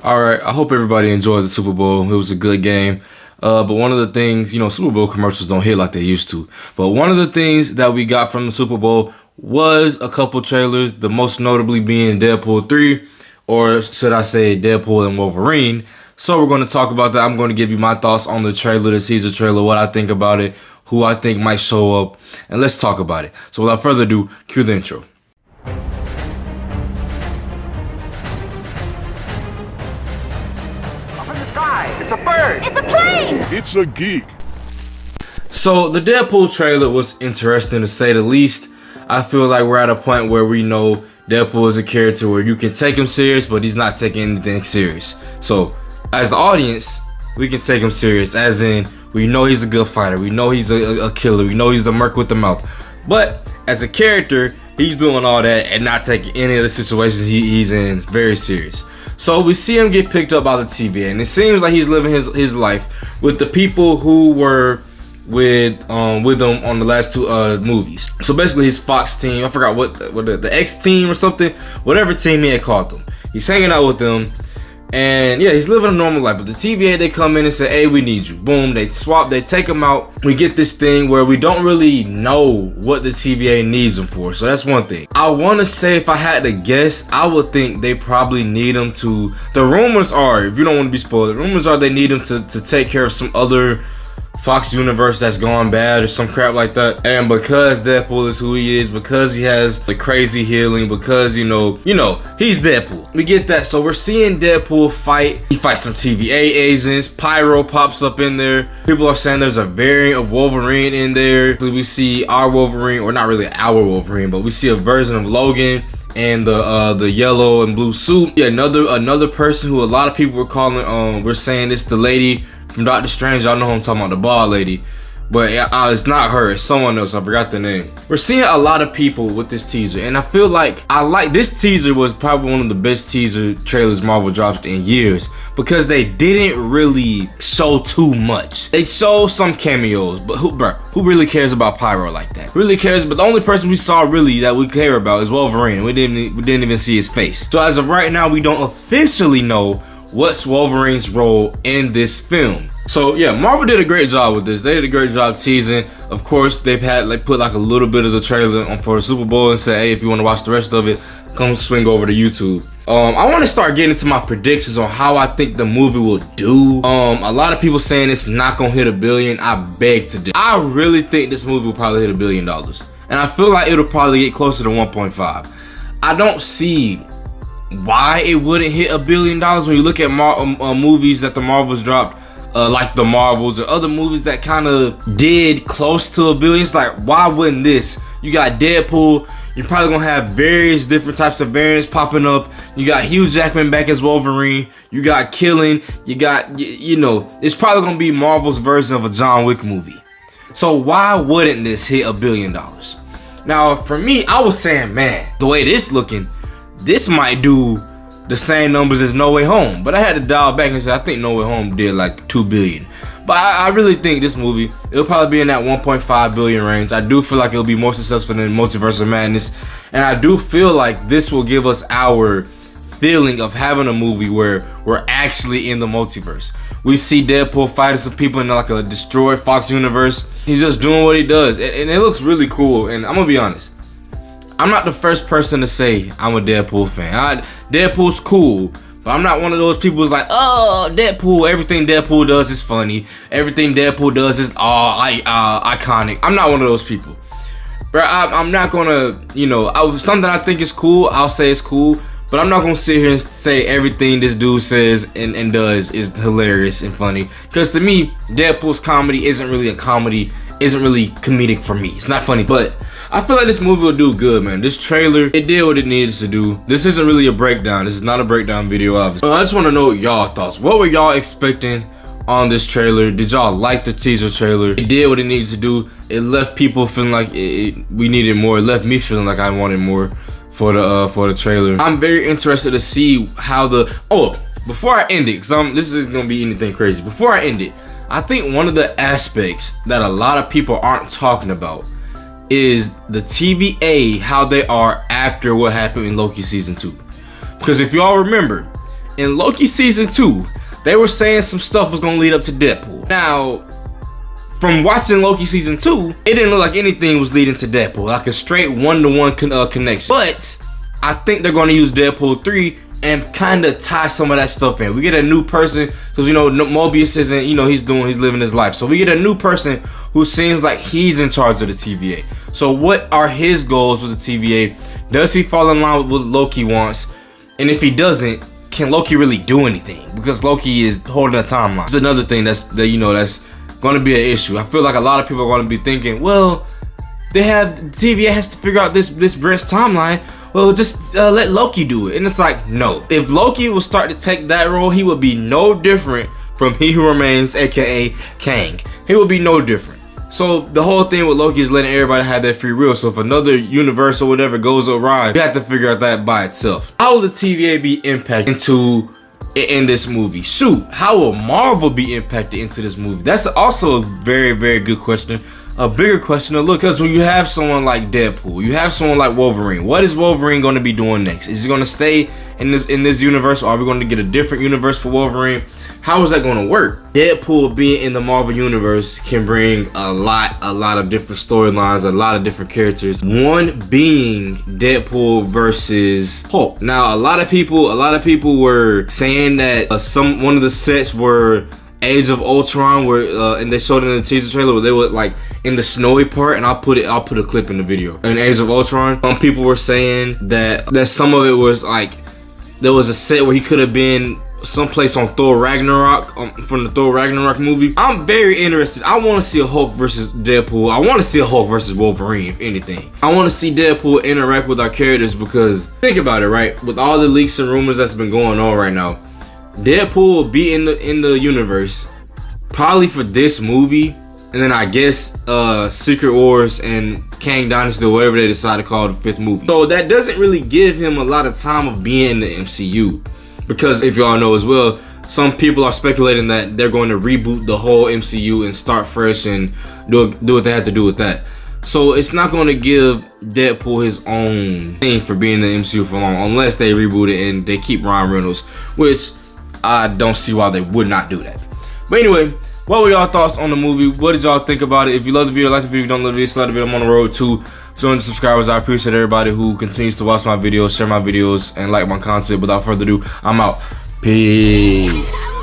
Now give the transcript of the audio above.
Alright, I hope everybody enjoyed the Super Bowl. It was a good game. But one of the things, Super Bowl commercials don't hit like they used to. But one of the things that we got from the Super Bowl was a couple trailers, the most notably being Deadpool 3, or should I say Deadpool and Wolverine. So we're going to talk about that. I'm going to give you my thoughts on the trailer, the teaser trailer, what I think about it, who I think might show up, and let's talk about it. So without further ado, cue the intro. It's a bird! It's a plane! It's a geek. So the Deadpool trailer was interesting to say the least. I feel like we're at a point where we know Deadpool is a character where you can take him serious, but he's not taking anything serious. So as the audience, we can take him serious, as in we know he's a good fighter, we know he's a killer, we know he's the merc with the mouth. But as a character, he's doing all that and not taking any of the situations he's in very serious. So we see him get picked up by the TVA, and it seems like he's living his life with the people who were with him on the last two movies. So basically his Fox team, I forgot what the X team or something, whatever team he had called them. He's hanging out with them, and yeah, he's living a normal life. But the TVA, they come in and say, hey, we need you. Boom, they swap, they take him out. We get this thing where we don't really know what the TVA needs him for. So that's one thing. I want to say, if I had to guess, I would think they probably need him to, the rumors are, if you don't want to be spoiled, the rumors are they need him to take care of some other Fox universe that's gone bad or some crap like that. And because Deadpool is who he is, because he has the crazy healing, because he's Deadpool, we get that. So we're seeing Deadpool fight. He fights some TVA agents. Pyro pops up in there. People are saying there's a variant of Wolverine in there. So we see our Wolverine, or not really our Wolverine, but we see a version of Logan and the yellow and blue suit. Yeah, another person who a lot of people were calling, we're saying it's the lady from Doctor Strange. Y'all know who I'm talking about, the bald lady. But it's not her, it's someone else. I forgot the name. We're seeing a lot of people with this teaser, and I feel like this teaser was probably one of the best teaser trailers Marvel dropped in years, because they didn't really show too much. They showed some cameos, but who really cares about Pyro like that? Who really cares? But the only person we saw really that we care about is Wolverine. We didn't even see his face. So as of right now, we don't officially know what's Wolverine's role in this film. So yeah, Marvel did a great job with this. They did a great job teasing. Of course, they've had put like a little bit of the trailer on for the Super Bowl and say, hey, if you want to watch the rest of it, come swing over to YouTube. I want to start getting into my predictions on how I think the movie will do. A lot of people saying it's not gonna hit $1 billion. I beg to differ. I really think this movie will probably hit $1 billion, and I feel like it'll probably get closer to 1.5. I don't see why it wouldn't hit $1 billion when you look at movies that the Marvels dropped, like the Marvels or other movies that kind of did close to $1 billion. It's like, why wouldn't this? You got Deadpool, you're probably gonna have various different types of variants popping up. You got Hugh Jackman back as Wolverine, you got Killing, you got, it's probably gonna be Marvel's version of a John Wick movie. So why wouldn't this hit $1 billion? Now for me, I was saying, man, the way this looking, this might do the same numbers as No Way Home. But I had to dial back and say, I think No Way Home did like $2 billion. But I really think this movie, it'll probably be in that 1.5 billion range. I do feel like it'll be more successful than Multiverse of Madness. And I do feel like this will give us our feeling of having a movie where we're actually in the multiverse. We see Deadpool fighting some people in like a destroyed Fox universe. He's just doing what he does. And it looks really cool. And I'm gonna be honest, I'm not the first person to say I'm a Deadpool fan. Deadpool's cool, but I'm not one of those people who's like, oh, Deadpool, everything Deadpool does is funny. Everything Deadpool does is iconic. I'm not one of those people. Bro, I'm not gonna, something I think is cool, I'll say it's cool, but I'm not gonna sit here and say everything this dude says and does is hilarious and funny. Because to me, Deadpool's comedy isn't really a comedy, isn't really comedic for me. It's not funny, but I feel like this movie will do good, man. This trailer, it did what it needed to do. This isn't really a breakdown. This is not a breakdown video, obviously. I just want to know y'all thoughts. What were y'all expecting on this trailer? Did y'all like the teaser trailer? It did what it needed to do. It left people feeling like we needed more. It left me feeling like I wanted more for the trailer. I'm very interested to see how before I end it, because this isn't gonna be anything crazy. Before I end it, I think one of the aspects that a lot of people aren't talking about is the TVA, how they are after what happened in Loki season 2. Because if y'all remember, in Loki season 2, they were saying some stuff was gonna lead up to Deadpool. Now, from watching Loki season 2, it didn't look like anything was leading to Deadpool, like a straight one-to-one connection. But I think they're gonna use Deadpool 3 and kind of tie some of that stuff in. We get a new person, because you know Mobius isn't, you know, he's living his life. So we get a new person who seems like he's in charge of the TVA. So what are his goals with the TVA? Does he fall in line with what Loki wants? And if he doesn't, can Loki really do anything? Because Loki is holding a timeline. It's another thing that's going to be an issue. I feel like a lot of people are going to be thinking, well, TVA has to figure out this Brent's timeline. Well, just let Loki do it. And it's like, no. If Loki will start to take that role, he would be no different from He Who Remains, aka Kang. He would be no different. So the whole thing with Loki is letting everybody have their free will. So if another universe or whatever goes awry, you have to figure out that by itself. How will the TVA be impacted in this movie? Shoot, how will Marvel be impacted into this movie? That's also a very, very good question. A bigger question to look, because when you have someone like Deadpool, you have someone like Wolverine. What is Wolverine going to be doing next? Is he going to stay in this universe, or are we going to get a different universe for Wolverine? How is that going to work? Deadpool being in the Marvel universe can bring a lot of different storylines, a lot of different characters. One being Deadpool versus Hulk. Now, a lot of people were saying that one of the sets were Age of Ultron, where and they showed it in the teaser trailer where they were like in the snowy part, and I'll put a clip in the video. In Age of Ultron, some people were saying that some of it was like there was a set where he could have been someplace on Thor Ragnarok, from the Thor Ragnarok movie. I'm very interested. I want to see a Hulk versus Deadpool. I want to see a Hulk versus Wolverine, if anything. I want to see Deadpool interact with our characters, because think about it, right? With all the leaks and rumors that's been going on right now, Deadpool will be in the universe probably for this movie, and then I guess Secret Wars and Kang Dynasty, or whatever they decide to call the 5th movie. So that doesn't really give him a lot of time of being in the MCU, because if y'all know as well, some people are speculating that they're going to reboot the whole MCU and start fresh and do what they have to do with that. So it's not going to give Deadpool his own thing for being in the MCU for long, unless they reboot it and they keep Ryan Reynolds, which I don't see why they would not do that. But anyway, what were y'all thoughts on the movie? What did y'all think about it? If you love the video, like the video. If you don't love the video, slide the video. I'm on the road to 200 subscribers. I appreciate everybody who continues to watch my videos, share my videos, and like my content. Without further ado, I'm out. Peace.